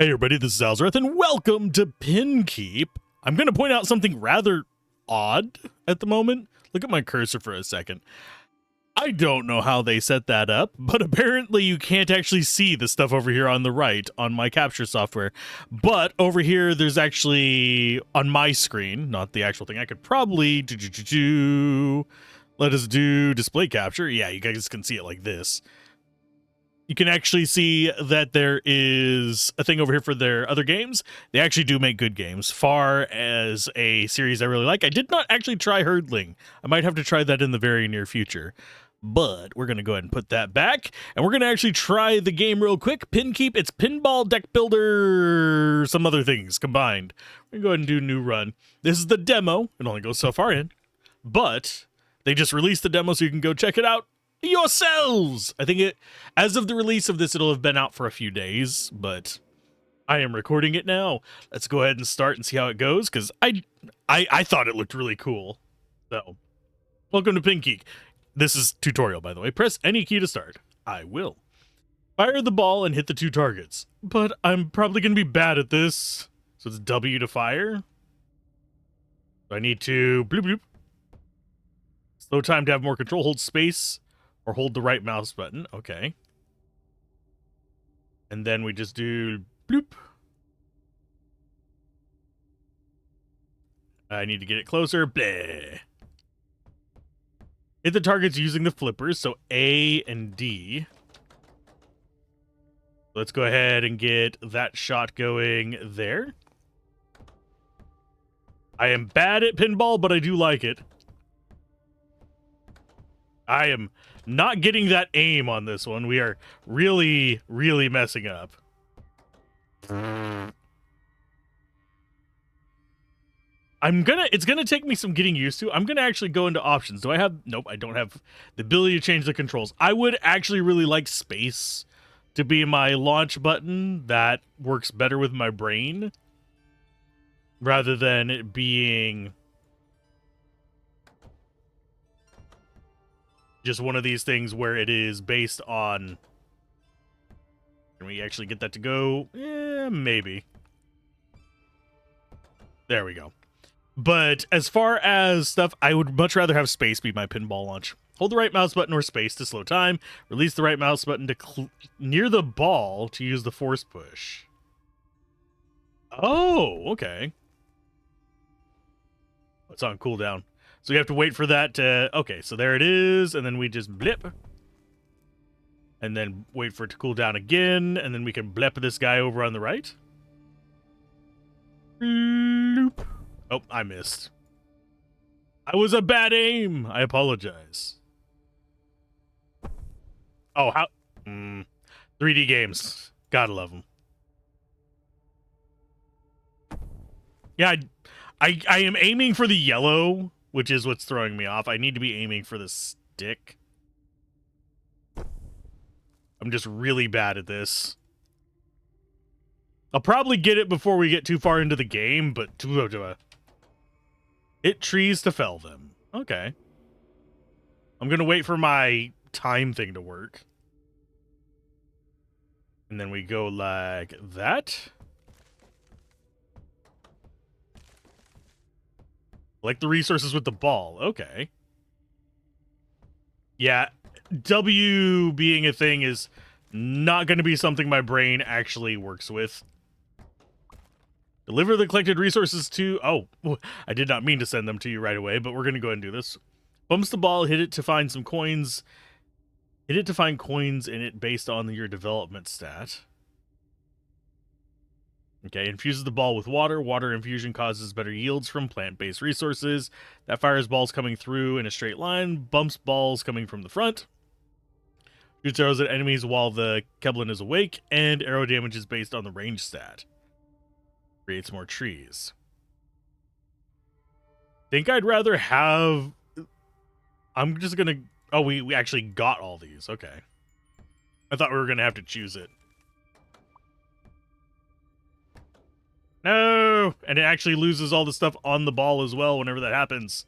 Hey everybody, this is Alzorath, and welcome to PinKeep. I'm going to point out something rather odd at the moment. Look at my cursor for a second. I don't know how they set that up, but apparently you can't actually see the stuff over here on the right on my capture software. But over here, there's actually, on my screen, not the actual thing, I could probably let us do display capture. Yeah, you guys can see it like this. You can actually see that there is a thing over here for their other games. They actually do make good games. Far as a series I really like, I did not actually try Herdling. I might have to try that in the very near future. But we're going to go ahead and put that back. And we're going to actually try the game real quick. PinKeep, it's Pinball, Deckbuilder, some other things combined. We're going to go ahead and do a new run. This is the demo. It only goes so far in. But they just released the demo so you can go check it out yourselves. I think as of the release of this, it'll have been out for a few days, but I am recording it now. Let's go ahead and start and see how it goes, because I thought it looked really cool. So, welcome to PinKeep. This is tutorial, by the way. Press any key to start. I will. Fire the ball and hit the two targets, but I'm probably going to be bad at this. So it's W to fire. So I need to bloop bloop. Slow time to have more control. Hold space. Or hold the right mouse button. Okay. And then we just do bloop. I need to get it closer. Bleh. Hit the targets using the flippers. So A and D. Let's go ahead and get that shot going there. I am bad at pinball, but I do like it. I am not getting that aim on this one. We are really, really messing up. It's gonna take me some getting used to. I'm gonna actually go into options. Do I have, nope, I don't have the ability to change the controls. I would actually really like space to be my launch button. That works better with my brain rather than it being just one of these things where it is based on... Can we actually get that to go? Maybe. There we go. But as far as stuff, I would much rather have space be my pinball launch. Hold the right mouse button or space to slow time. Release the right mouse button to near the ball to use the force push. Oh, okay. It's on cooldown. So you have to wait for that to... Okay, so there it is, and then we just blip. And then wait for it to cool down again, and then we can blip this guy over on the right. Bloop. Oh, I missed. I was a bad aim. I apologize. Oh, how... 3D games. Gotta love them. Yeah, I am aiming for the yellow, which is what's throwing me off. I need to be aiming for the stick. I'm just really bad at this. I'll probably get it before we get too far into the game, but... Hit trees to fell them. Okay. I'm going to wait for my time thing to work. And then we go like that. Like the resources with the ball. Okay. Yeah, W being a thing is not going to be something my brain actually works with. Deliver the collected resources to... Oh, I did not mean to send them to you right away, but we're going to go ahead and do this. Bumps the ball, hit it to find some coins. Hit it to find coins in it based on your development stat. Okay, infuses the ball with water. Water infusion causes better yields from plant-based resources. That fires balls coming through in a straight line. Bumps balls coming from the front. Shoots arrows at enemies while the Keblin is awake. And arrow damage is based on the range stat. Creates more trees. Think I'd rather have... I'm just gonna... Oh, we actually got all these. Okay. I thought we were gonna have to choose it. No! And it actually loses all the stuff on the ball as well whenever that happens.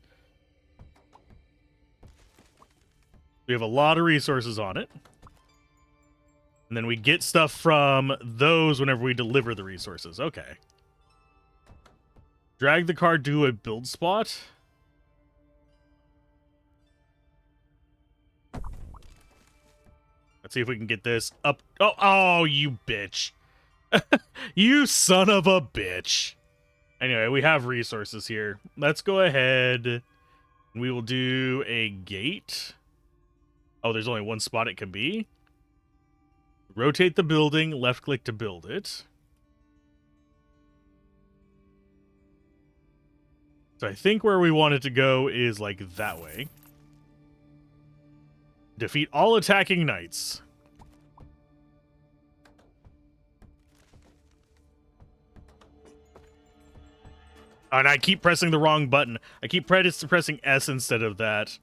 We have a lot of resources on it. And then we get stuff from those whenever we deliver the resources. Okay. Drag the car to a build spot. Let's see if we can get this up. Oh, you bitch. You son of a bitch. Anyway, we have resources here. Let's go ahead. We will do a gate. Oh, there's only one spot it can be. Rotate the building, left click to build it. So I think where we want it to go is like that way. Defeat all attacking knights. And I keep pressing the wrong button. I keep pressing S instead of that.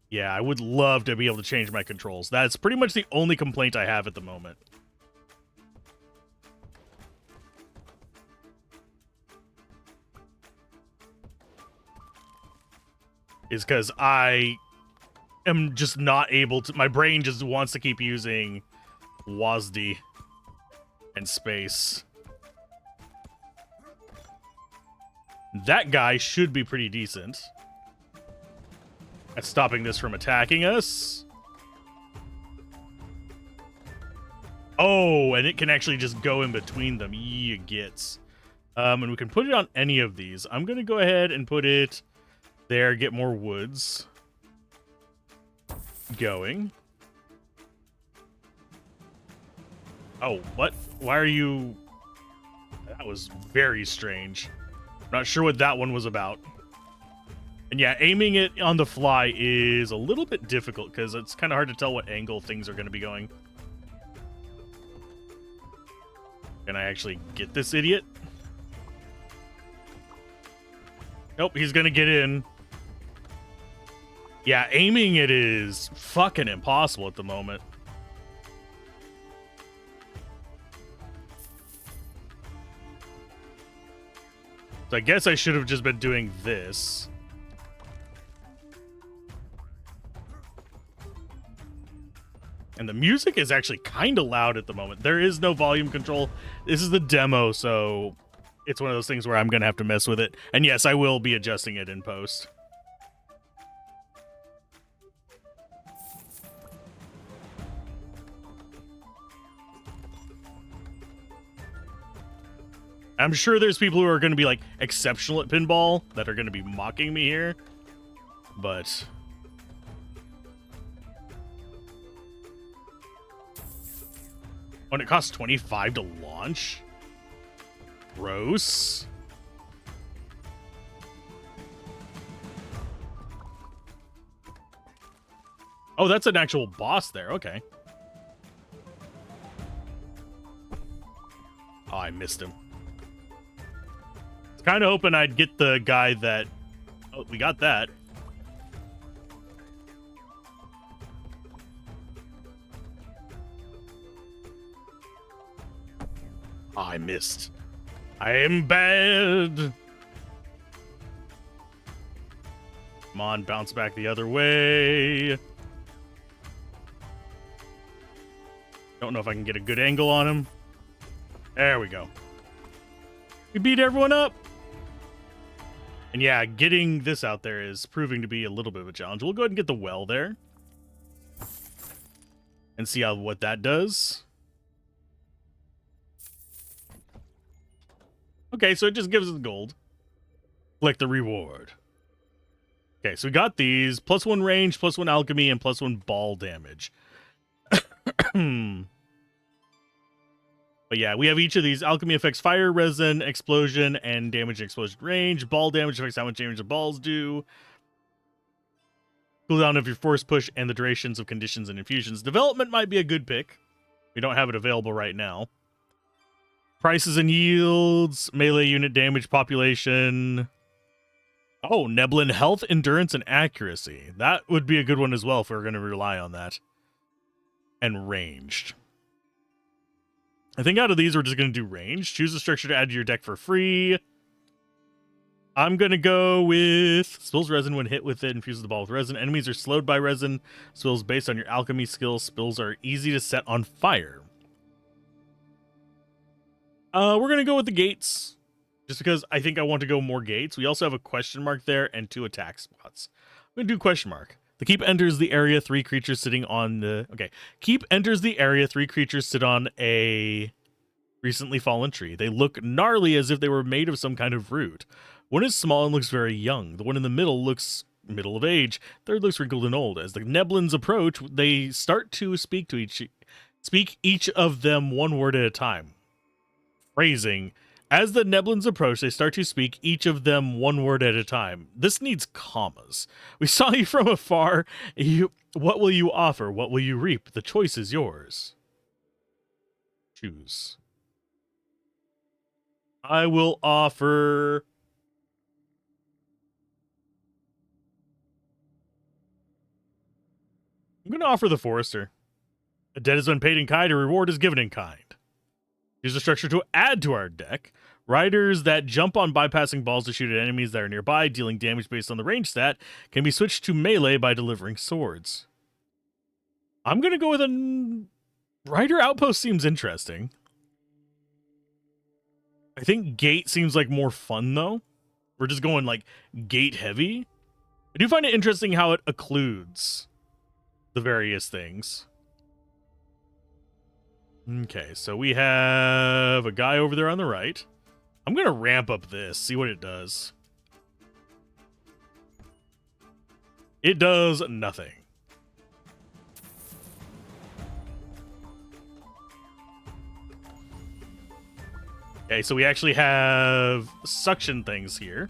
Yeah, I would love to be able to change my controls. That's pretty much the only complaint I have at the moment. Is because I am just not able to... My brain just wants to keep using WASD and space. That guy should be pretty decent at stopping this from attacking us. Oh, and it can actually just go in between them. You gets. And we can put it on any of these. I'm going to go ahead and put it there, get more woods going. Oh, what? Why are you... That was very strange. Not sure what that one was about. And yeah, aiming it on the fly is a little bit difficult because it's kind of hard to tell what angle things are going to be going. Can I actually get this idiot? Nope, he's going to get in. Yeah, aiming it is fucking impossible at the moment. So I guess I should have just been doing this. And the music is actually kind of loud at the moment. There is no volume control. This is the demo, so it's one of those things where I'm going to have to mess with it. And yes, I will be adjusting it in post. I'm sure there's people who are going to be like exceptional at pinball that are going to be mocking me here. But... when it costs $25 to launch? Gross. Oh, that's an actual boss there. Okay. Oh, I missed him. I was kind of hoping I'd get the guy that... Oh, we got that. Oh, I missed. I am bad. Come on, bounce back the other way. Don't know if I can get a good angle on him. There we go. We beat everyone up. And yeah, getting this out there is proving to be a little bit of a challenge. We'll go ahead and get the well there. And see what that does. Okay, so it just gives us gold. Collect the reward. Okay, so we got these. +1 range, +1 alchemy, and +1 ball damage. But yeah, we have each of these. Alchemy affects fire, resin, explosion, and damage and explosion range. Ball damage affects how much damage the balls do. Cooldown of your force push and the durations of conditions and infusions. Development might be a good pick. We don't have it available right now. Prices and yields, melee unit damage, population. Oh, Neblin health, endurance, and accuracy. That would be a good one as well if we were going to rely on that. And ranged. I think out of these, we're just going to do ranged. Choose a structure to add to your deck for free. I'm going to go with spills resin when hit with it, infuses the ball with resin. Enemies are slowed by resin. Spills based on your alchemy skills. Spills are easy to set on fire. We're going to go with the gates, just because I think I want to go more gates. We also have a question mark there and 2 attack spots. I'm going to do question mark. The keep enters the area. 3 creatures sitting on the... Okay. Keep enters the area. 3 creatures sit on a recently fallen tree. They look gnarly as if they were made of some kind of root. One is small and looks very young. The one in the middle looks middle of age. Third looks wrinkled and old. As the Neblins approach, they start to speak each of them one word at a time. Phrasing. As the Neblins approach, they start to speak each of them one word at a time. This needs commas. We saw you from afar. What will you offer? What will you reap? The choice is yours. Choose. I will offer... I'm going to offer the Forester. A debt has been paid in kind, a reward is given in kind. Use a structure to add to our deck. Riders that jump on bypassing balls to shoot at enemies that are nearby, dealing damage based on the range stat, can be switched to melee by delivering swords. I'm going to go with a... Rider Outpost seems interesting. I think Gate seems like more fun, though. We're just going, like, Gate heavy. I do find it interesting how it occludes the various things. Okay, so we have a guy over there on the right. I'm going to ramp up this, see what it does. It does nothing. Okay, so we actually have suction things here.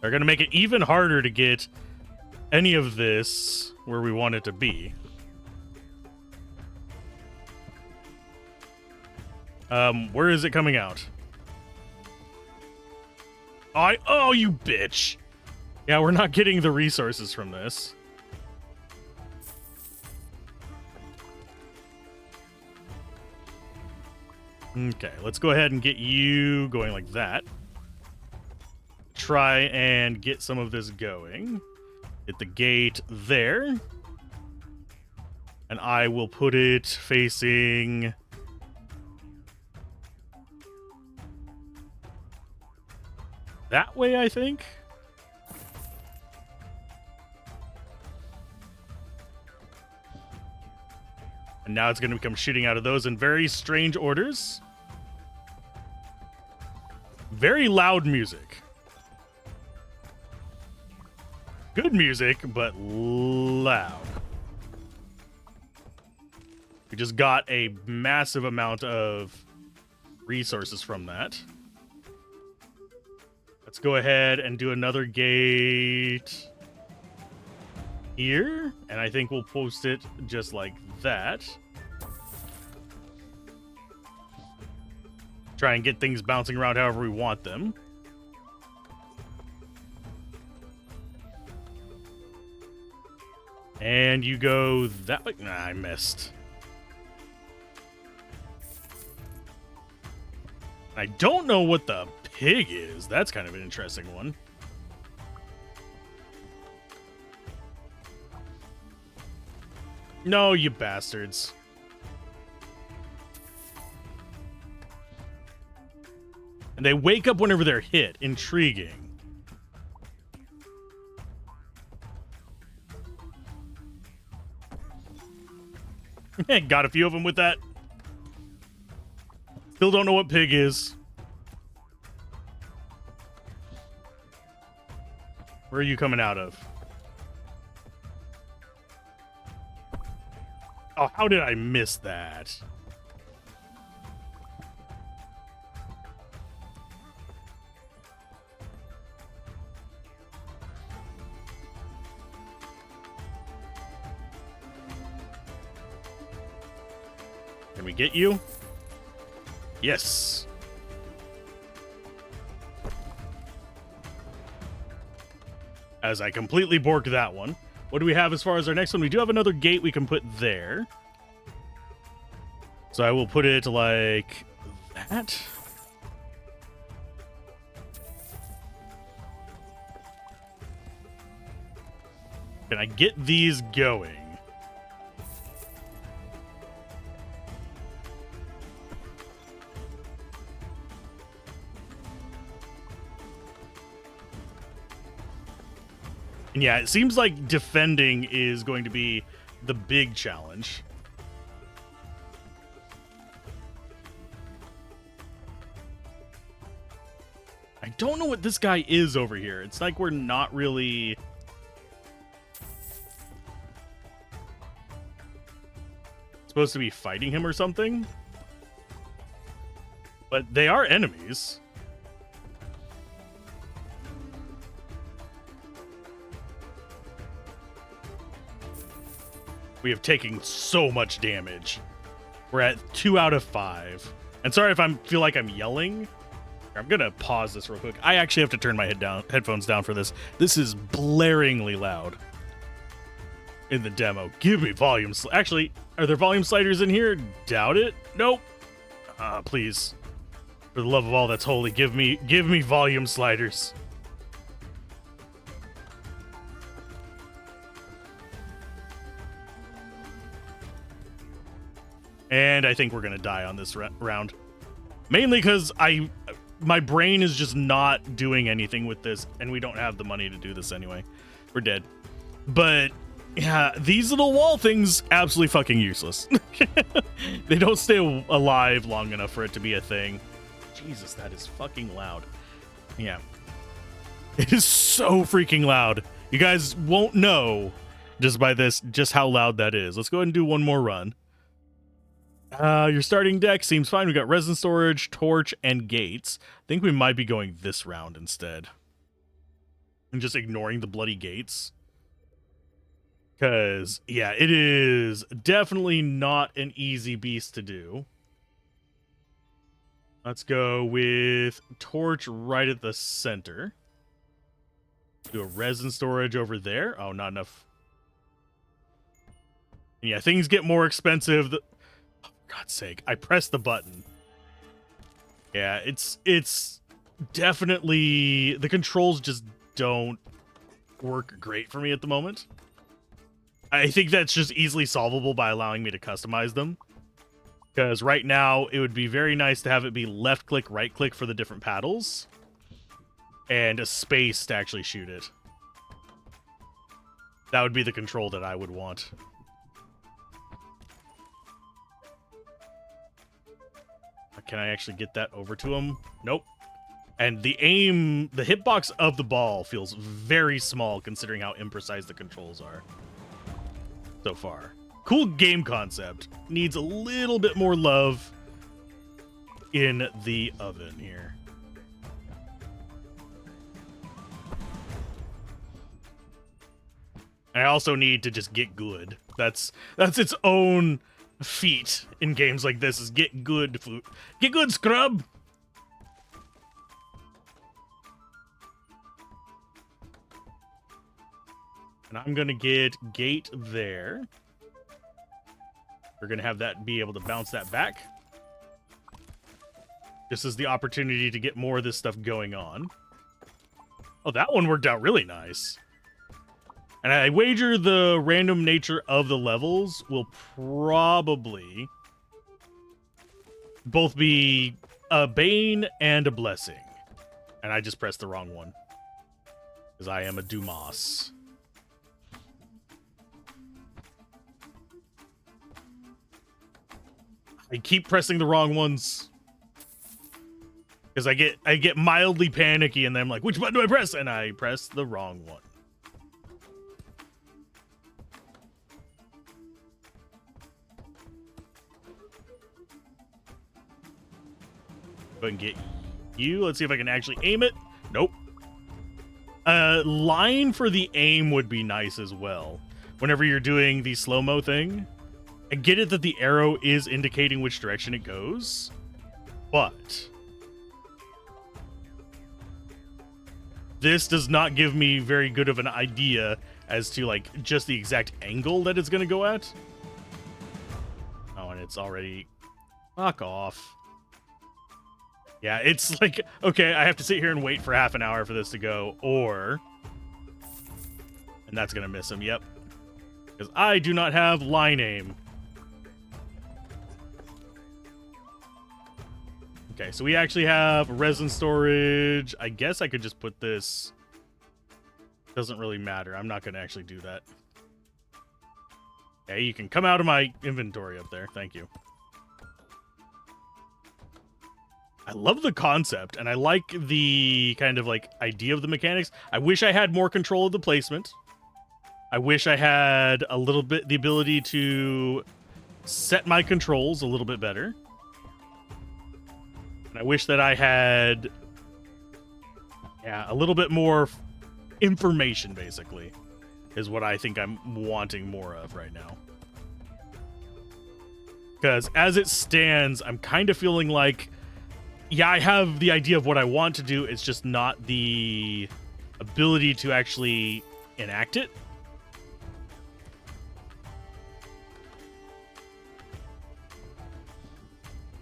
They're going to make it even harder to get any of this where we want it to be. Where is it coming out? Oh, you bitch. Yeah, we're not getting the resources from this. Okay, let's go ahead and get you going like that. Try and get some of this going. Get the gate there. And I will put it facing... that way, I think. And now it's going to become shooting out of those in very strange orders. Very loud music. Good music, but loud. We just got a massive amount of resources from that. Let's go ahead and do another gate here. And I think we'll post it just like that. Try and get things bouncing around however we want them. And you go that way. Nah, I missed. I don't know what the pig is. That's kind of an interesting one. No, you bastards. And they wake up whenever they're hit. Intriguing. Got a few of them with that. Still don't know what pig is. Where are you coming out of? Oh, how did I miss that? Can we get you? Yes. As I completely borked that one. What do we have as far as our next one? We do have another gate we can put there. So I will put it like that. Can I get these going? And yeah, it seems like defending is going to be the big challenge. I don't know what this guy is over here. It's like we're not really... supposed to be fighting him or something. But they are enemies. We have taken so much damage. We're at 2 out of 5. And sorry if I feel like I'm yelling. I'm gonna pause this real quick. I actually have to turn my headphones down for this. This is blaringly loud in the demo. Give me volume. Actually, are there volume sliders in here? Doubt it. Nope. Please, for the love of all that's holy, give me volume sliders. And I think we're gonna die on this round, mainly because my brain is just not doing anything with this, and we don't have the money to do this anyway. We're dead. But yeah, these little wall things, absolutely fucking useless. They don't stay alive long enough for it to be a thing. Jesus, that is fucking loud. Yeah. It is so freaking loud. You guys won't know just by this, just how loud that is. Let's go ahead and do one more run. Your starting deck seems fine. We got resin storage, torch, and gates. I think we might be going this round instead. And just ignoring the bloody gates. Because, yeah, it is definitely not an easy beast to do. Let's go with torch right at the center. Do a resin storage over there. Oh, not enough. Yeah, things get more expensive. Oh, for God's sake, I pressed the button. Yeah, it's definitely... the controls just don't work great for me at the moment. I think that's just easily solvable by allowing me to customize them. Because right now, it would be very nice to have it be left-click, right-click for the different paddles. And a space to actually shoot it. That would be the control that I would want. Can I actually get that over to him? Nope. And the aim, the hitbox of the ball feels very small considering how imprecise the controls are so far. Cool game concept. Needs a little bit more love in the oven here. I also need to just get good. That's its own feat in games like this, is get good. Get good, scrub! And I'm gonna get gate there. We're gonna have that be able to bounce that back. This is the opportunity to get more of this stuff going on. Oh, that one worked out really nice. And I wager the random nature of the levels will probably both be a bane and a blessing. And I just pressed the wrong one. Because I am a Dumas. I keep pressing the wrong ones. Because I get mildly panicky and then I'm like, which button do I press? And I press the wrong one. Go ahead and get you. Let's see if I can actually aim it. Nope. Line for the aim would be nice as well. Whenever you're doing the slow-mo thing. I get it that the arrow is indicating which direction it goes. But this does not give me very good of an idea as to, like, just the exact angle that it's going to go at. Oh, and it's already... fuck off. Yeah, it's like, okay, I have to sit here and wait for half an hour for this to go, or And that's going to miss him, yep. Because I do not have line aim. Okay, so we actually have resin storage. I guess I could just put this. Doesn't really matter. I'm not going to actually do that. Okay, you can come out of my inventory up there. Thank you. I love the concept, and I like the kind of like idea of the mechanics. I wish I had more control of the placement. I wish I had a little bit the ability to set my controls a little bit better. And I wish that I had a little bit more information, basically, is what I think I'm wanting more of right now. Because as it stands, I'm kind of feeling like, yeah, I have the idea of what I want to do. It's just not the ability to actually enact it.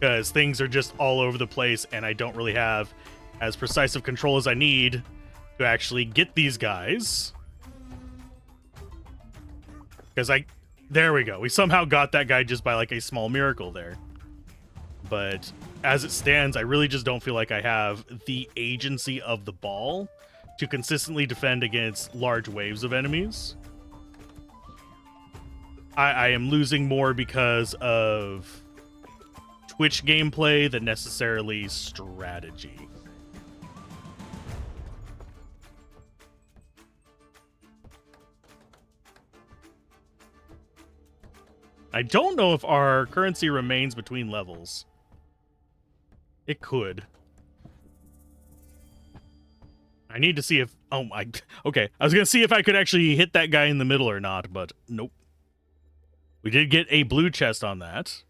Because things are just all over the place, and I don't really have as precise of control as I need to actually get these guys. Because there we go. We somehow got that guy just by like a small miracle there. But as it stands, I really just don't feel like I have the agency of the ball to consistently defend against large waves of enemies. I am losing more because of Twitch gameplay than necessarily strategy. I don't know if our currency remains between levels. It could. I need to see if... Oh my... Okay, I was going to see if I could actually hit that guy in the middle or not, but nope. We did get a blue chest on that.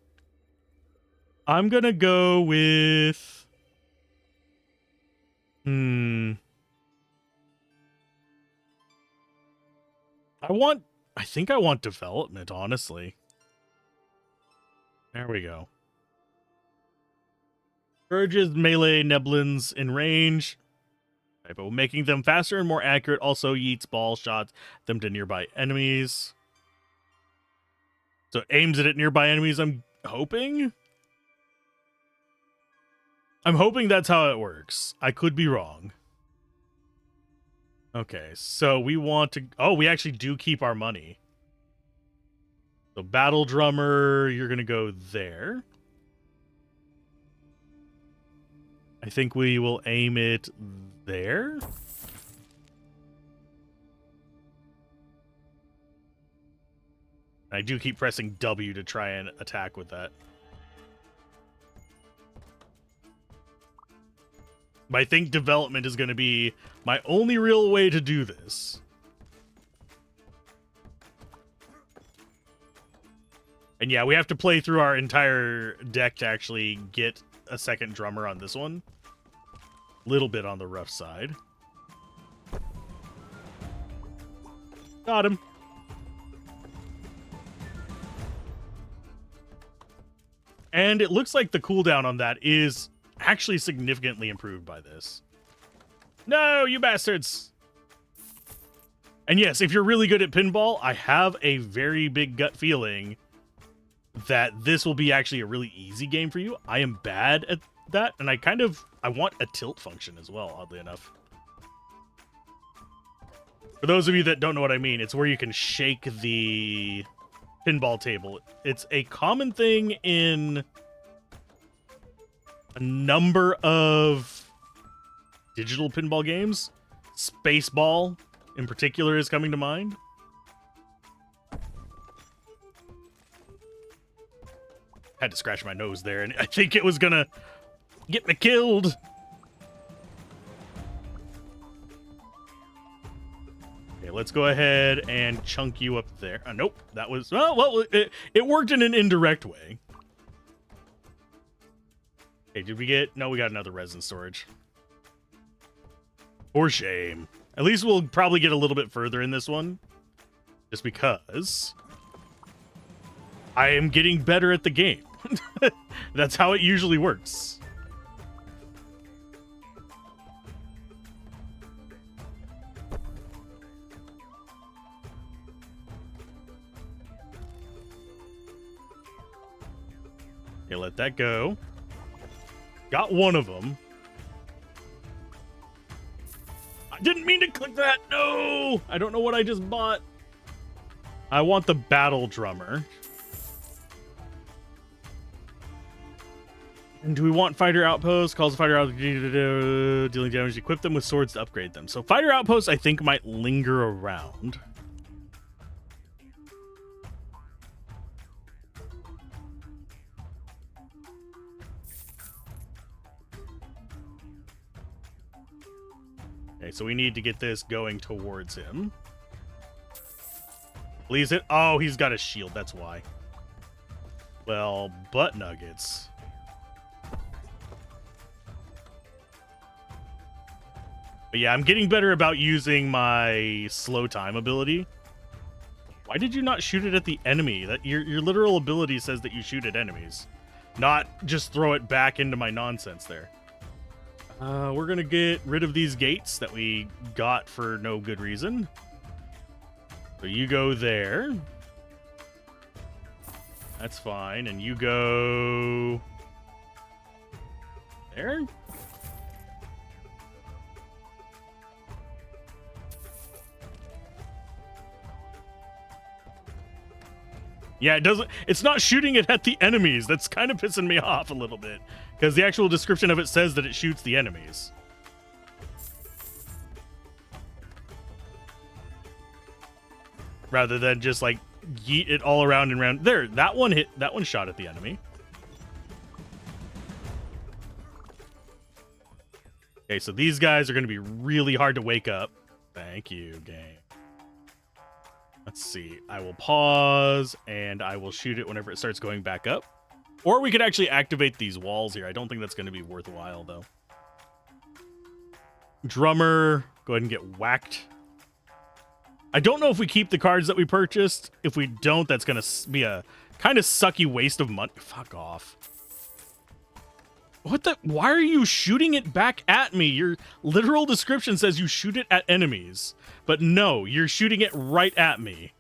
I'm going to go with... I think I want development, honestly. There we go. Urges melee neblins in range. Right, but making them faster and more accurate also yeets ball shots them to nearby enemies. So it aims it at nearby enemies, I'm hoping? I'm hoping that's how it works. I could be wrong. Okay, so we want to... Oh, we actually do keep our money. So Battle Drummer, you're going to go there. I think we will aim it there. I do keep pressing W to try and attack with that. But I think development is going to be my only real way to do this. And yeah, we have to play through our entire deck to actually get a second drummer on this one. Little bit on the rough side. Got him. And it looks like the cooldown on that is actually significantly improved by this. No, you bastards! And yes, if you're really good at pinball, I have a very big gut feeling that this will be actually a really easy game for you. I am bad at that, and I want a tilt function as well, oddly enough. For those of you that don't know what I mean, it's where you can shake the pinball table. It's a common thing in a number of digital pinball games. Spaceball, in particular, is coming to mind. Had to scratch my nose there, and I think it was gonna get me killed. Okay, let's go ahead and chunk you up there. Nope, that was... well, it worked in an indirect way. Okay, did we get... No, we got another resin storage. For shame. At least we'll probably get a little bit further in this one. Just because I am getting better at the game. That's how it usually works. Okay, let that go. Got one of them. I didn't mean to click that. No! I don't know what I just bought. I want the battle drummer. And do we want fighter outposts? Calls the fighter out dealing damage. Equip them with swords to upgrade them. So fighter outposts, I think, might linger around. Okay, so we need to get this going towards him. Please it. Oh, he's got a shield. That's why. Well, butt nuggets. But yeah, I'm getting better about using my slow time ability. Why did you not shoot it at the enemy? That your literal ability says that you shoot at enemies, not just throw it back into my nonsense there. We're gonna get rid of these gates that we got for no good reason. So you go there. That's fine, and you go there. Yeah, it doesn't. It's not shooting it at the enemies. That's kind of pissing me off a little bit, because the actual description of it says that it shoots the enemies. Rather than just like yeet it all around and around. There, that one hit. That one shot at the enemy. Okay, so these guys are going to be really hard to wake up. Thank you, game. Let's see. I will pause, and I will shoot it whenever it starts going back up. Or we could actually activate these walls here. I don't think that's going to be worthwhile, though. Drummer, go ahead and get whacked. I don't know if we keep the cards that we purchased. If we don't, that's going to be a kind of sucky waste of money. Fuck off. What the? Why are you shooting it back at me? Your literal description says you shoot it at enemies. But no, you're shooting it right at me.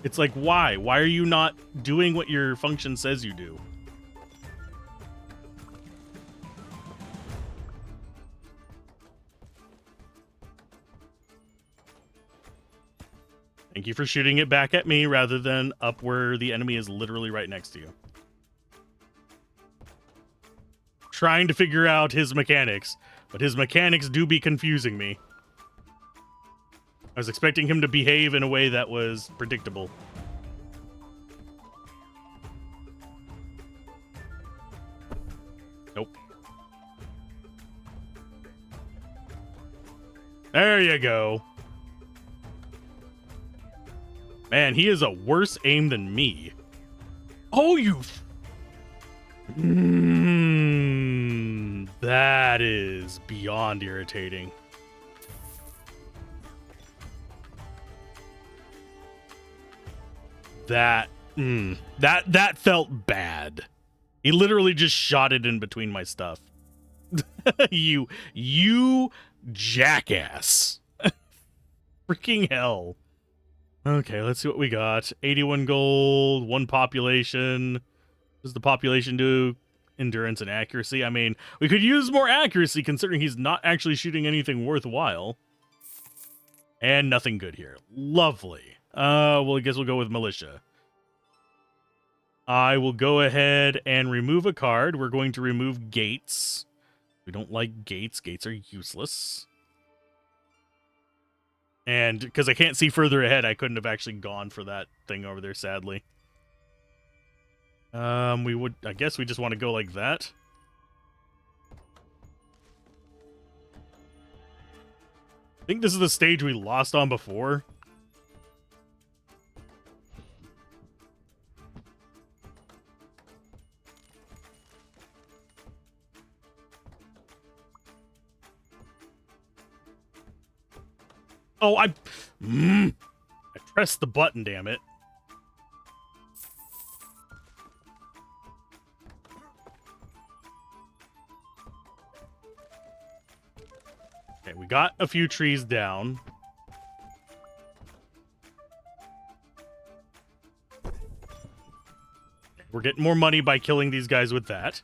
It's like, why? Why are you not doing what your function says you do? Thank you for shooting it back at me rather than up where the enemy is literally right next to you. Trying to figure out his mechanics, but his mechanics do be confusing me. I was expecting him to behave in a way that was predictable. Nope. There you go. Man, he is a worse aim than me. Oh, you... that is beyond irritating. That felt bad. He literally just shot it in between my stuff. you jackass. Freaking hell. Okay, let's see what we got. 81 gold, 1 population. What does the population do? Endurance and accuracy. I mean, we could use more accuracy considering he's not actually shooting anything worthwhile. And nothing good here. Lovely. Well, I guess we'll go with militia. I will go ahead and remove a card. We're going to remove gates. We don't like gates. Gates are useless. And because I can't see further ahead, I couldn't have actually gone for that thing over there, sadly. I guess we just want to go like that. I think this is the stage we lost on before. Oh, I pressed the button, damn it. Okay, we got a few trees down. We're getting more money by killing these guys with that.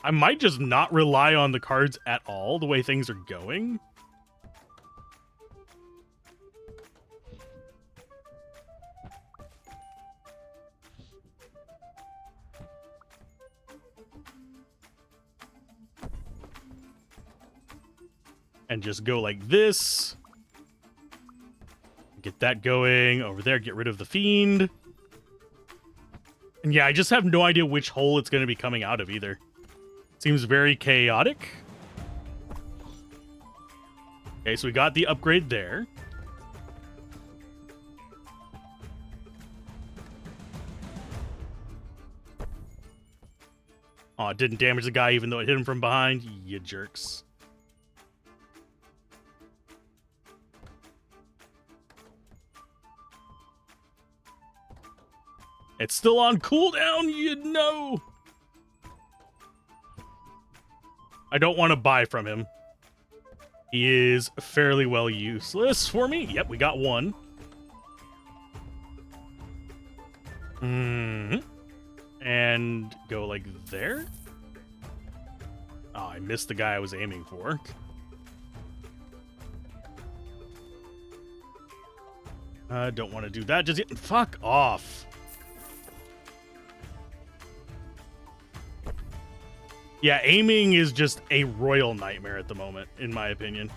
I might just not rely on the cards at all, the way things are going. And just go like this. Get that going over there. Get rid of the fiend. And yeah, I just have no idea which hole it's going to be coming out of either. Seems very chaotic. Okay, so we got the upgrade there. Oh, it didn't damage the guy even though it hit him from behind. You jerks. It's still on cooldown, you know. I don't want to buy from him. He is fairly well useless for me. Yep, we got one. And go like there. Oh, I missed the guy I was aiming for. Don't want to do that just yet. Fuck off. Yeah, aiming is just a royal nightmare at the moment, in my opinion.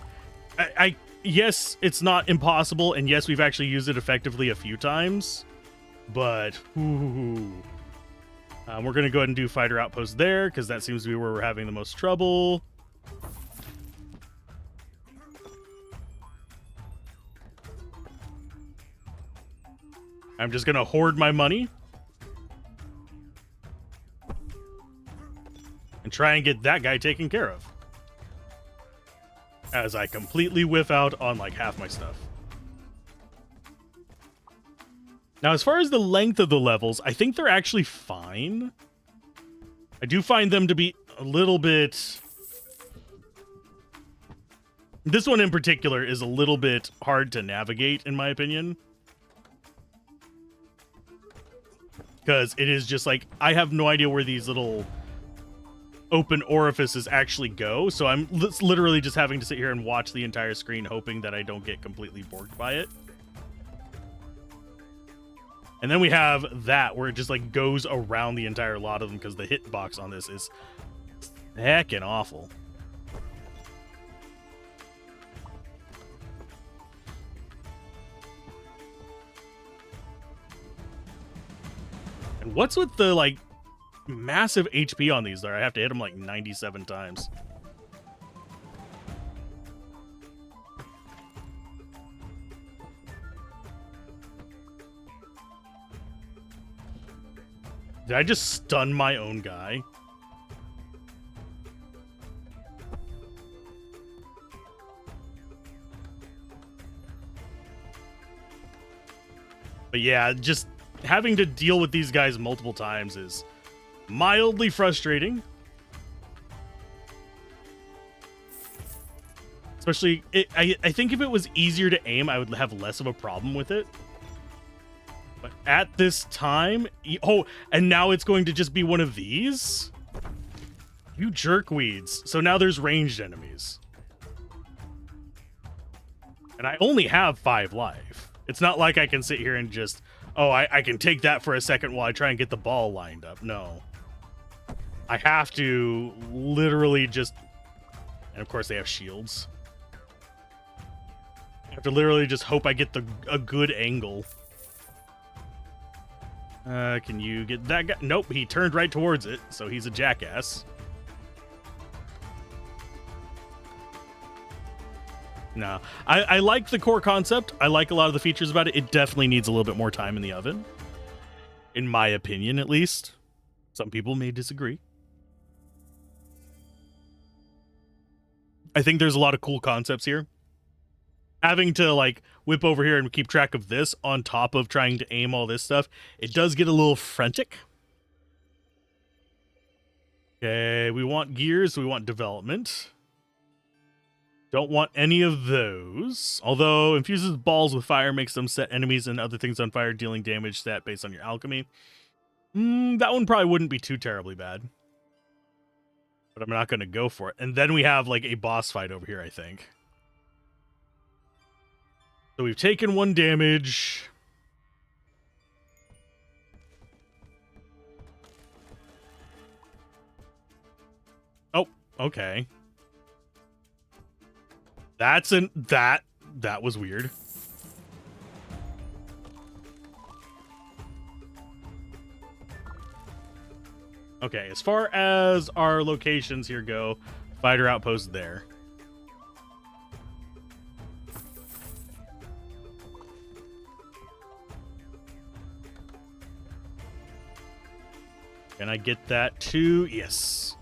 Yes, it's not impossible, and yes, we've actually used it effectively a few times, but we're going to go ahead and do fighter outpost there, because that seems to be where we're having the most trouble. I'm just going to hoard my money. And try and get that guy taken care of. As I completely whiff out on like half my stuff. Now, as far as the length of the levels, I think they're actually fine. I do find them to be a little bit... This one in particular is a little bit hard to navigate, in my opinion. Because it is just like, I have no idea where these little open orifices actually go, so I'm literally just having to sit here and watch the entire screen hoping that I don't get completely bored by it. And then we have that where it just like goes around the entire lot of them because the hitbox on this is heckin' awful. And what's with the like massive HP on these there? I have to hit them like 97 times. Did I just stun my own guy? But yeah, just having to deal with these guys multiple times is mildly frustrating. Especially, I think if it was easier to aim, I would have less of a problem with it. But at this time... Oh, and now it's going to just be one of these? You jerkweeds. So now there's ranged enemies. And I only have 5 life. It's not like I can sit here and just... Oh, I can take that for a second while I try and get the ball lined up. No. I have to literally just... And of course they have shields. I have to literally just hope I get a good angle. Can you get that guy? Nope, he turned right towards it, so he's a jackass. No, I like the core concept. I like a lot of the features about it. It definitely needs a little bit more time in the oven. In my opinion, at least. Some people may disagree. I think there's a lot of cool concepts here. Having to like whip over here and keep track of this on top of trying to aim all this stuff, it does get a little frantic. Okay, we want gears, we want development. Don't want any of those. Although infuses balls with fire, makes them set enemies and other things on fire, dealing damage stat based on your alchemy. That one probably wouldn't be too terribly bad. But I'm not going to go for it. And then we have like a boss fight over here, I think. So we've taken 1 damage. Oh, okay. That was weird. Okay, as far as our locations here go, fighter outpost there. Can I get that too? Yes.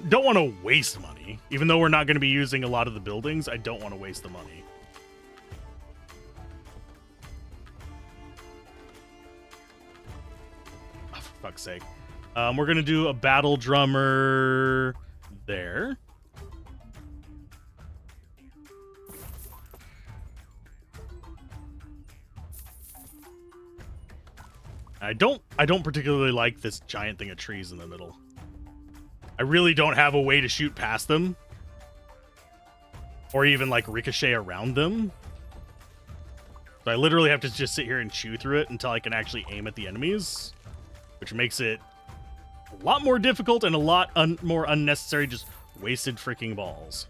Don't want to waste money. Even though we're not going to be using a lot of the buildings, I don't want to waste the money. Oh, for fuck's sake. We're going to do a battle drummer there. I don't particularly like this giant thing of trees in the middle. I really don't have a way to shoot past them. Or even like ricochet around them. So I literally have to just sit here and chew through it until I can actually aim at the enemies. Which makes it a lot more difficult and a lot more unnecessary, just wasted freaking balls.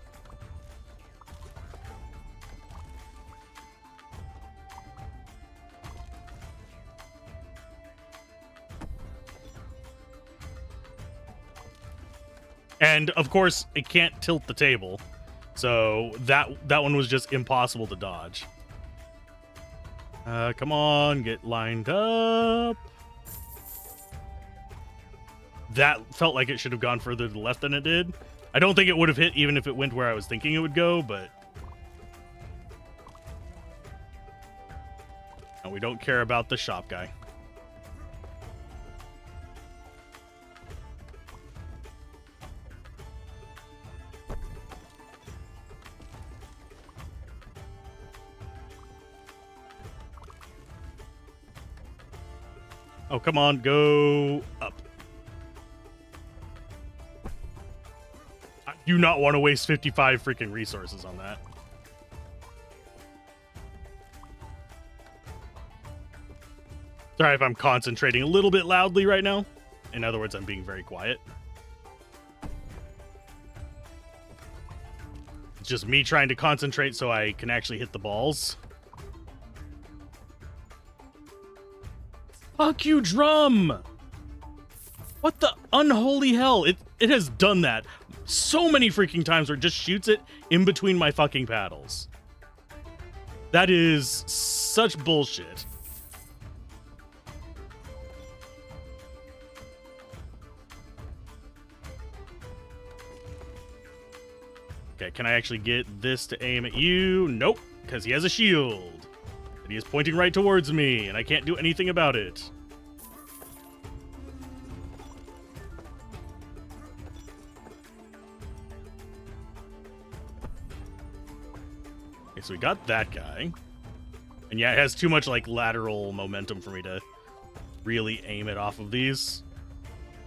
And of course, it can't tilt the table. So that one was just impossible to dodge. Come on, get lined up. That felt like it should have gone further to the left than it did. I don't think it would have hit even if it went where I was thinking it would go, but... No, we don't care about the shop guy. Oh, come on, go up. I do not want to waste 55 freaking resources on that. Sorry if I'm concentrating a little bit loudly right now. In other words, I'm being very quiet. It's just me trying to concentrate so I can actually hit the balls. Fuck you, drum! What the unholy hell? It has done that so many freaking times where it just shoots it in between my fucking paddles. That is such bullshit. Okay, can I actually get this to aim at you? Nope, because he has a shield. And he is pointing right towards me, and I can't do anything about it. Okay, so we got that guy. And yeah, it has too much, like, lateral momentum for me to really aim it off of these.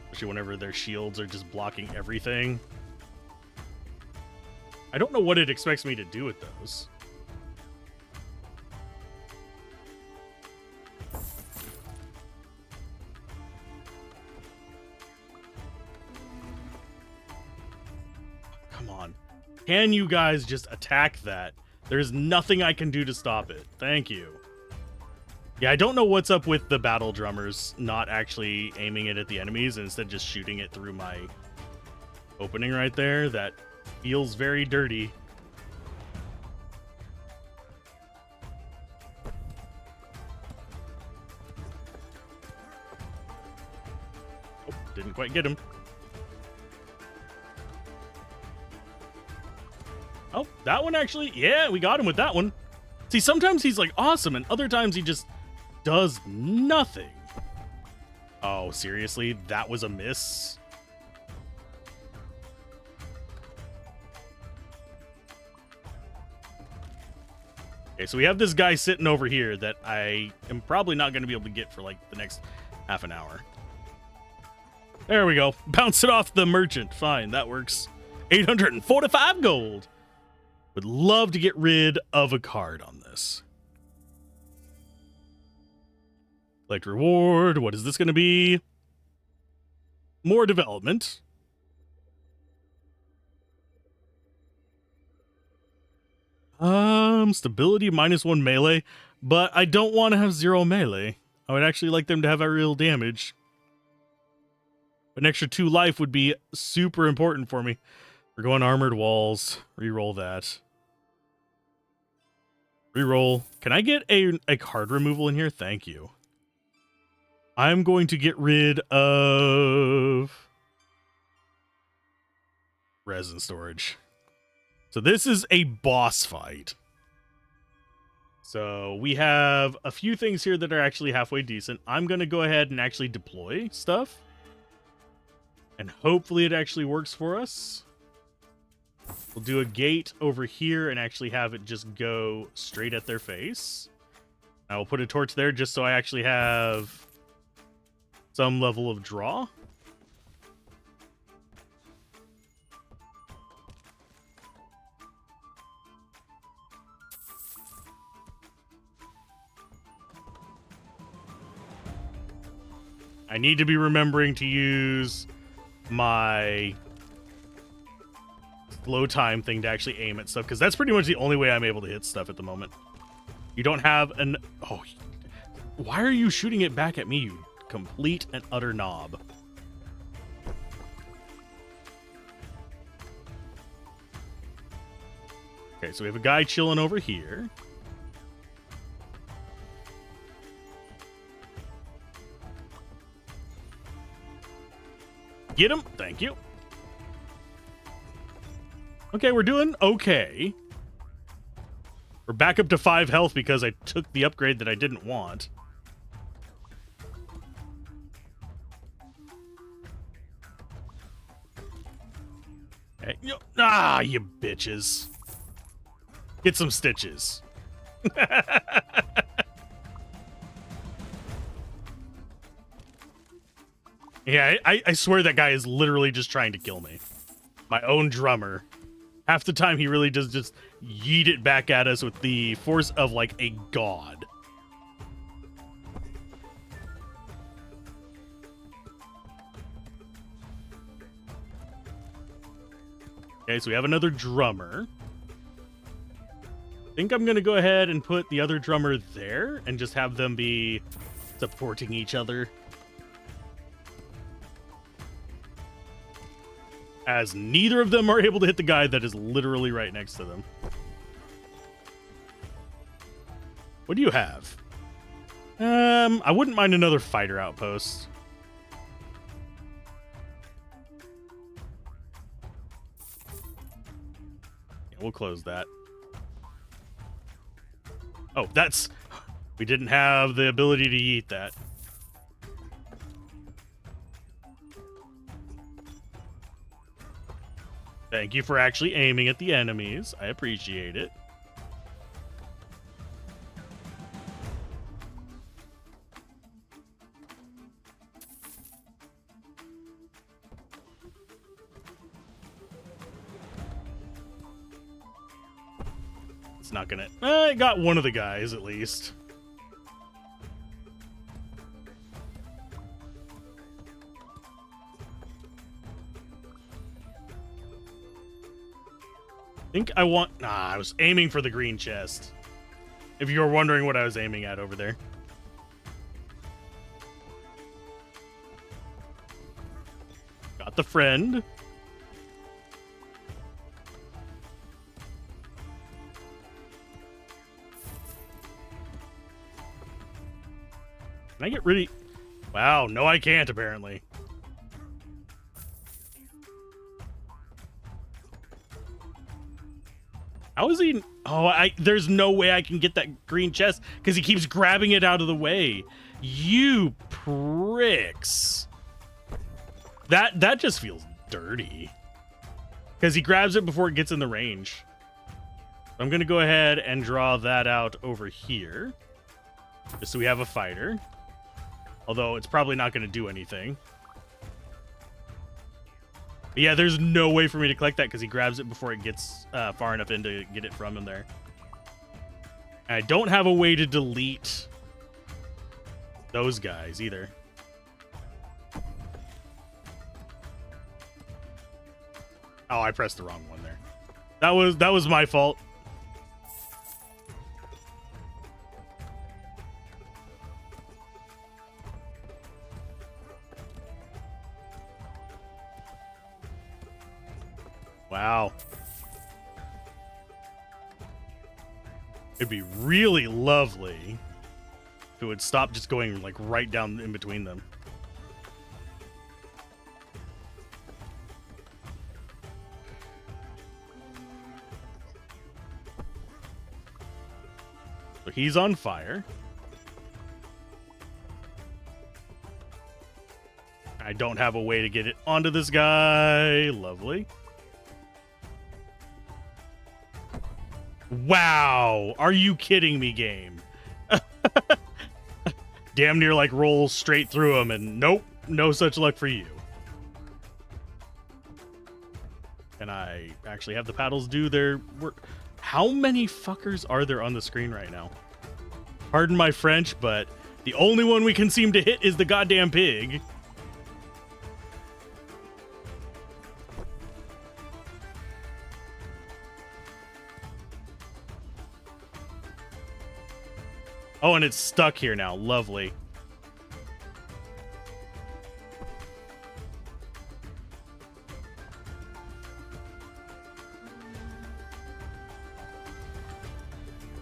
Especially whenever their shields are just blocking everything. I don't know what it expects me to do with those. Come on. Can you guys just attack that? There's nothing I can do to stop it. Thank you. Yeah, I don't know what's up with the battle drummers not actually aiming it at the enemies and instead just shooting it through my opening right there. That feels very dirty. Oh, didn't quite get him. Oh, that one actually, yeah, we got him with that one. See, sometimes he's like awesome and other times he just does nothing. Oh, seriously? That was a miss? Okay, so we have this guy sitting over here that I am probably not going to be able to get for like the next half an hour. There we go. Bounce it off the merchant. Fine, that works. 845 gold. Would love to get rid of a card on this. Collect reward. What is this going to be? More development. Stability -1 melee, but I don't want to have 0 melee. I would actually like them to have real damage. An extra 2 life would be super important for me. We're going armored walls. Reroll that. Reroll. Can I get a card removal in here? Thank you. I'm going to get rid of resin storage. So this is a boss fight. So we have a few things here that are actually halfway decent. I'm going to go ahead and actually deploy stuff. And hopefully it actually works for us. We'll do a gate over here and actually have it just go straight at their face. I will put a torch there just so I actually have some level of draw. I need to be remembering to use my slow time thing to actually aim at stuff, because that's pretty much the only way I'm able to hit stuff at the moment. You don't have an... Oh, why are you shooting it back at me, you complete and utter knob? Okay, so we have a guy chilling over here. Get him. Thank you. Okay, we're doing okay. We're back up to 5 health because I took the upgrade that I didn't want. Okay. Ah, you bitches. Get some stitches. Yeah, I swear that guy is literally just trying to kill me. My own drummer. Half the time he really does just yeet it back at us with the force of like a god. Okay, so we have another drummer. I think I'm going to go ahead and put the other drummer there and just have them be supporting each other. As neither of them are able to hit the guy that is literally right next to them. What do you have? I wouldn't mind another fighter outpost. Yeah, we'll close that. Oh, that's... We didn't have the ability to yeet that. Thank you for actually aiming at the enemies. I appreciate it. It's not gonna... I got one of the guys, at least. I think I want... Nah, I was aiming for the green chest. If you were wondering what I was aiming at over there. Got the friend. Can I get rid of... Wow, no I can't, apparently. How is he... Oh, there's no way I can get that green chest because he keeps grabbing it out of the way. You pricks. That just feels dirty. Because he grabs it before it gets in the range. I'm going to go ahead and draw that out over here. Just so we have a fighter. Although it's probably not going to do anything. But yeah, there's no way for me to collect that because he grabs it before it gets far enough in to get it from him there. And I don't have a way to delete those guys either. Oh, I pressed the wrong one there. That was my fault. Wow. It'd be really lovely if it would stop just going like right down in between them. So he's on fire. I don't have a way to get it onto this guy. Lovely. Wow. Are you kidding me, game? Damn near like rolls straight through him, and nope, no such luck for you. Can I actually have the paddles do their work? How many fuckers are there on the screen right now? Pardon my French, but the only one we can seem to hit is the goddamn pig. Oh, and it's stuck here now. Lovely.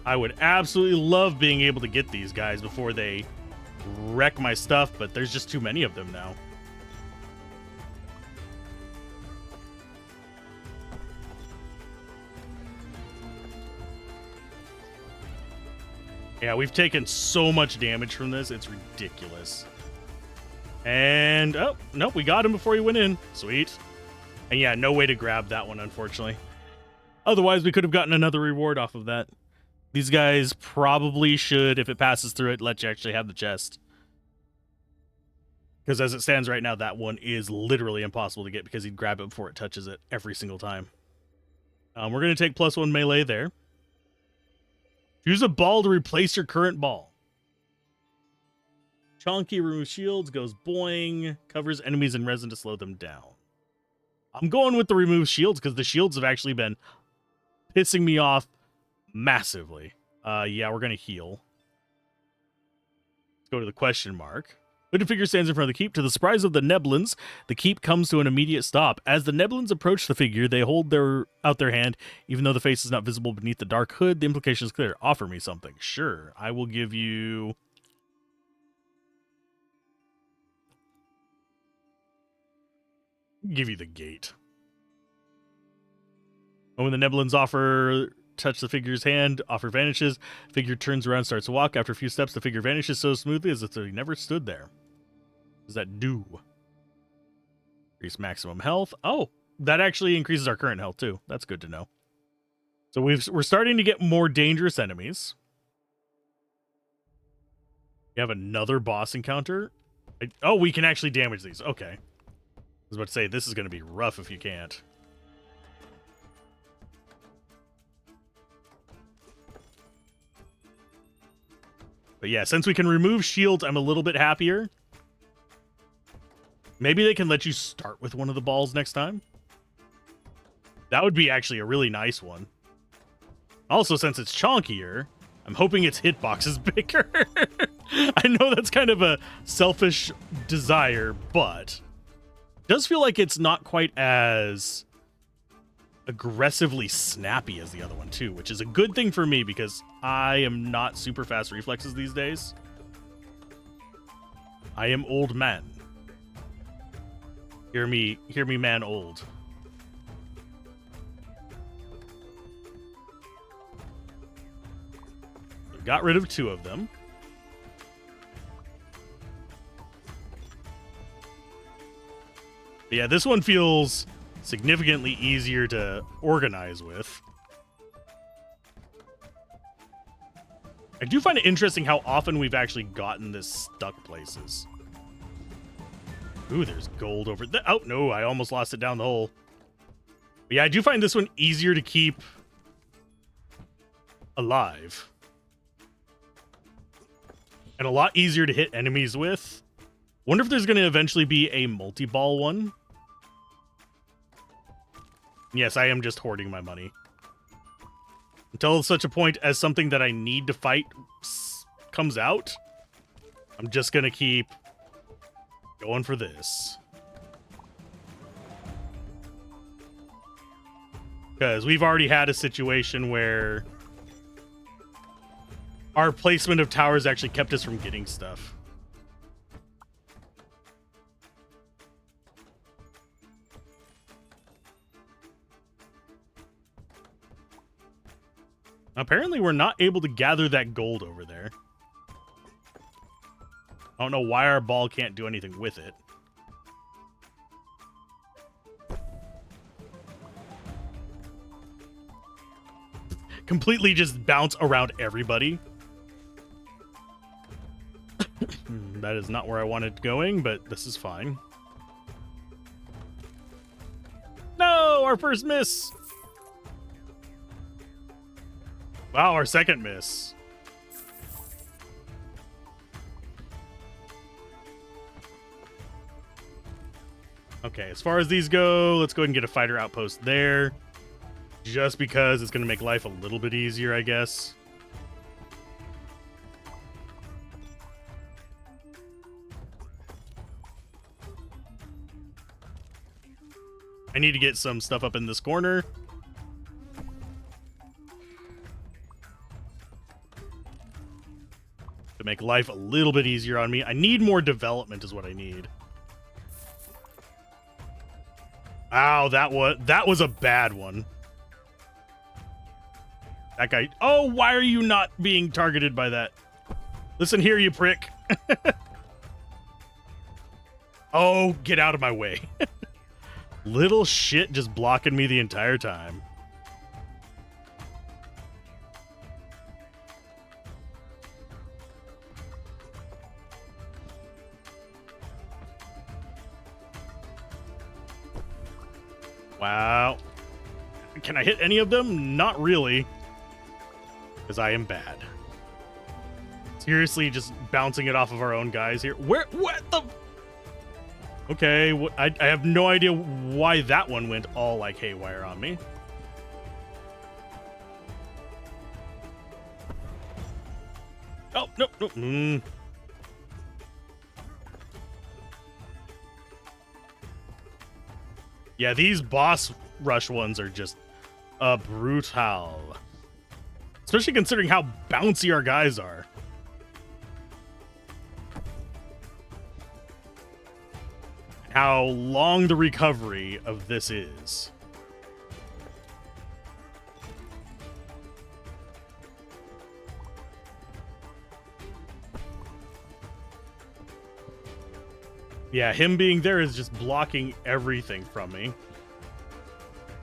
I would absolutely love being able to get these guys before they wreck my stuff, but there's just too many of them now. Yeah, we've taken so much damage from this. It's ridiculous. And, oh, nope, we got him before he went in. Sweet. And yeah, no way to grab that one, unfortunately. Otherwise, we could have gotten another reward off of that. These guys probably should, if it passes through it, let you actually have the chest. Because as it stands right now, that one is literally impossible to get because he'd grab it before it touches it every single time. We're going to take +1 melee there. Choose a ball to replace your current ball. Chonky removes shields, goes boing, covers enemies in resin to slow them down. I'm going with the remove shields because the shields have actually been pissing me off massively. Yeah, we're going to heal. Let's go to the question mark. Hooded figure stands in front of the keep. To the surprise of the Neblins, the keep comes to an immediate stop. As the Neblins approach the figure, they hold out their hand. Even though the face is not visible beneath the dark hood, the implication is clear. Offer me something. Sure, I will give you... give you the gate. And when the Neblins touch the figure's hand, offer vanishes. Figure turns around, starts to walk. After a few steps, the figure vanishes so smoothly as if they never stood there. What does that do? Increase maximum health. Oh, that actually increases our current health too. That's good to know. So we're starting to get more dangerous enemies. We have another boss encounter. Oh, we can actually damage these. Okay. I was about to say, this is going to be rough if you can't. But yeah, since we can remove shields, I'm a little bit happier. Maybe they can let you start with one of the balls next time. That would be actually a really nice one. Also, since it's chonkier, I'm hoping its hitbox is bigger. I know that's kind of a selfish desire, but it does feel like it's not quite as aggressively snappy as the other one too, which is a good thing for me because I am not super fast reflexes these days. I am old man. Hear me man old. Got rid of 2 of them. But yeah, this one feels significantly easier to organize with. I do find it interesting how often we've actually gotten this stuck places. Ooh, there's gold over there. Oh, no, I almost lost it down the hole. But yeah, I do find this one easier to keep alive. And a lot easier to hit enemies with. Wonder if there's going to eventually be a multi-ball one. Yes, I am just hoarding my money. Until such a point as something that I need to fight comes out, I'm just going to keep going for this. Because we've already had a situation where our placement of towers actually kept us from getting stuff. Apparently, we're not able to gather that gold over there. I don't know why our ball can't do anything with it. Completely just bounce around everybody. That is not where I wanted going, but this is fine. No, our first miss. Wow, our second miss. Okay, as far as these go, let's go ahead and get a fighter outpost there. Just because it's going to make life a little bit easier, I guess. I need to get some stuff up in this corner. To make life a little bit easier on me. I need more development is what I need. Ow, that was a bad one. That guy. Oh, why are you not being targeted by that? Listen here, you prick. Oh, get out of my way. Little shit just blocking me the entire time. Wow. Can I hit any of them? Not really. Because I am bad. Seriously, just bouncing it off of our own guys here. What the... Okay, I have no idea why that one went all like haywire on me. Oh, nope. Yeah, these boss rush ones are just brutal. Especially considering how bouncy our guys are. How long the recovery of this is. Yeah, him being there is just blocking everything from me.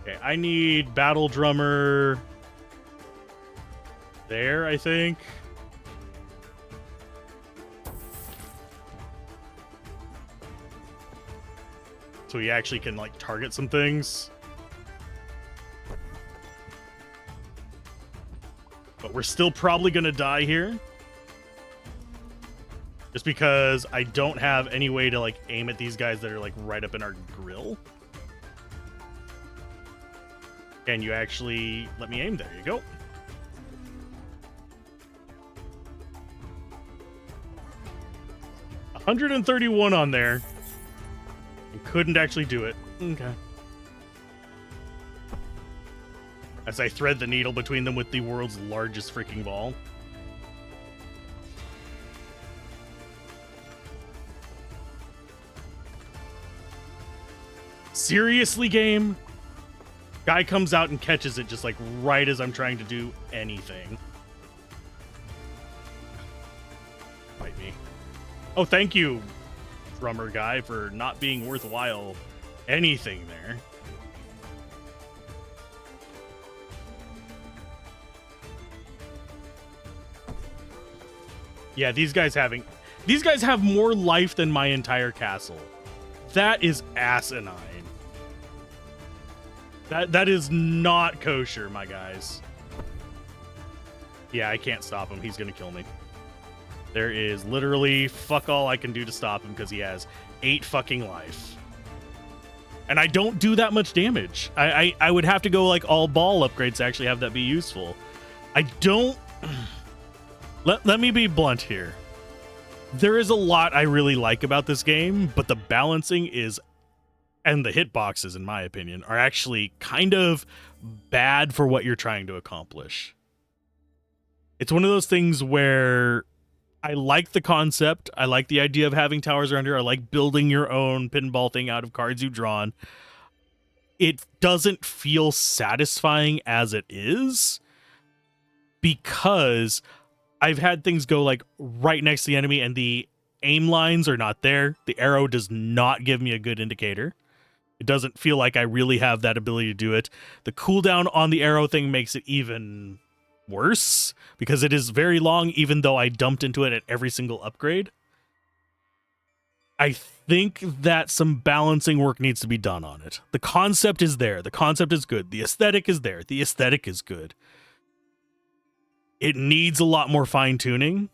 Okay, I need Battle Drummer there, I think. So he actually can, like, target some things. But we're still probably going to die here. Just because I don't have any way to, like, aim at these guys that are, like, right up in our grill. Can you actually let me aim? There you go. $131 on there. And couldn't actually do it. Okay. As I thread the needle between them with the world's largest freaking ball. Seriously, game? Guy comes out and catches it just like right as I'm trying to do anything. Fight me. Oh, thank you, drummer guy, for not being worthwhile anything there. Yeah, these guys have more life than my entire castle. That is asinine. That is not kosher, my guys. Yeah, I can't stop him. He's gonna kill me. There is literally fuck all I can do to stop him because he has 8 fucking life. And I don't do that much damage. I would have to go like all ball upgrades to actually have that be useful. I don't... Let me be blunt here. There is a lot I really like about this game, but the balancing is... and the hitboxes, in my opinion, are actually kind of bad for what you're trying to accomplish. It's one of those things where I like the concept. I like the idea of having towers around here. I like building your own pinball thing out of cards you've drawn. It doesn't feel satisfying as it is because I've had things go like right next to the enemy and the aim lines are not there. The arrow does not give me a good indicator. It doesn't feel like I really have that ability to do it. The cooldown on the arrow thing makes it even worse because it is very long, even though I dumped into it at every single upgrade. I think that some balancing work needs to be done on it. The concept is there. The concept is good. The aesthetic is there. The aesthetic is good. It needs a lot more fine-tuning.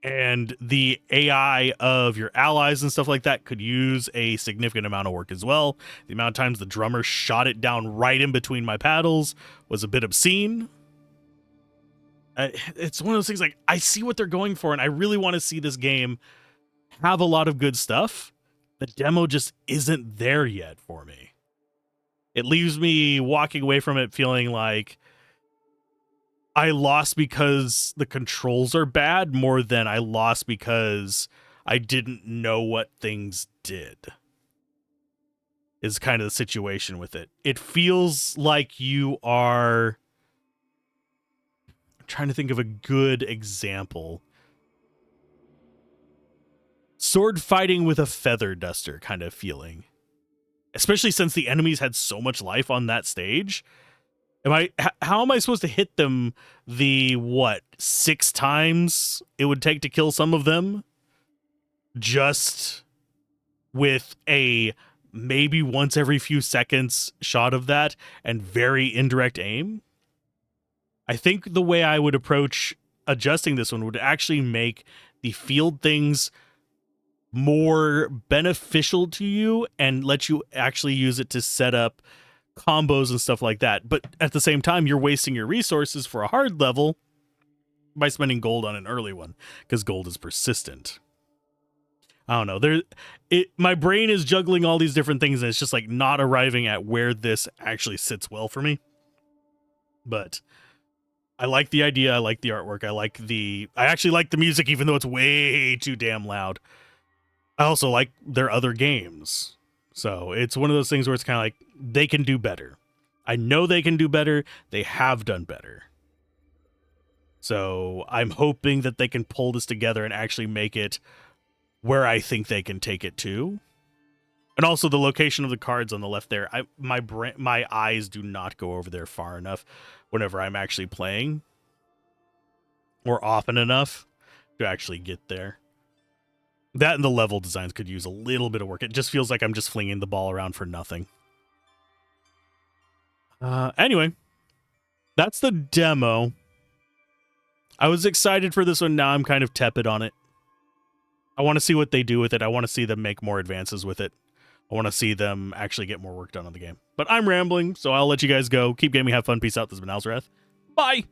And the AI of your allies and stuff like that could use a significant amount of work as well. The amount of times the drummer shot it down right in between my paddles was a bit obscene. It's one of those things like, I see what they're going for, and I really want to see this game have a lot of good stuff. The demo just isn't there yet for me. It leaves me walking away from it feeling like I lost because the controls are bad more than I lost because I didn't know what things did. Is kind of the situation with it. It feels like you are... I'm trying to think of a good example. Sword fighting with a feather duster kind of feeling. Especially since the enemies had so much life on that stage. How am I supposed to hit them the, 6 times it would take to kill some of them? Just with a maybe once every few seconds shot of that and very indirect aim? I think the way I would approach adjusting this one would actually make the field things more beneficial to you and let you actually use it to set up combos and stuff like that. But at the same time, you're wasting your resources for a hard level by spending gold on an early one because gold is persistent. I don't know. My brain is juggling all these different things and it's just like not arriving at where this actually sits well for me. But I like the idea. I like the artwork. I actually like the music, even though it's way too damn loud. I also like their other games. So it's one of those things where it's kind of like, they can do better. I know they can do better. They have done better. So I'm hoping that they can pull this together and actually make it where I think they can take it to. And also the location of the cards on the left there. My eyes do not go over there far enough whenever I'm actually playing. Or often enough to actually get there. That and the level designs could use a little bit of work. It just feels like I'm just flinging the ball around for nothing. Anyway, that's the demo. I was excited for this one. Now I'm kind of tepid on it. I want to see what they do with it. I want to see them make more advances with it. I want to see them actually get more work done on the game. But I'm rambling, so I'll let you guys go. Keep gaming, have fun. Peace out. This has been Alzorath. Bye!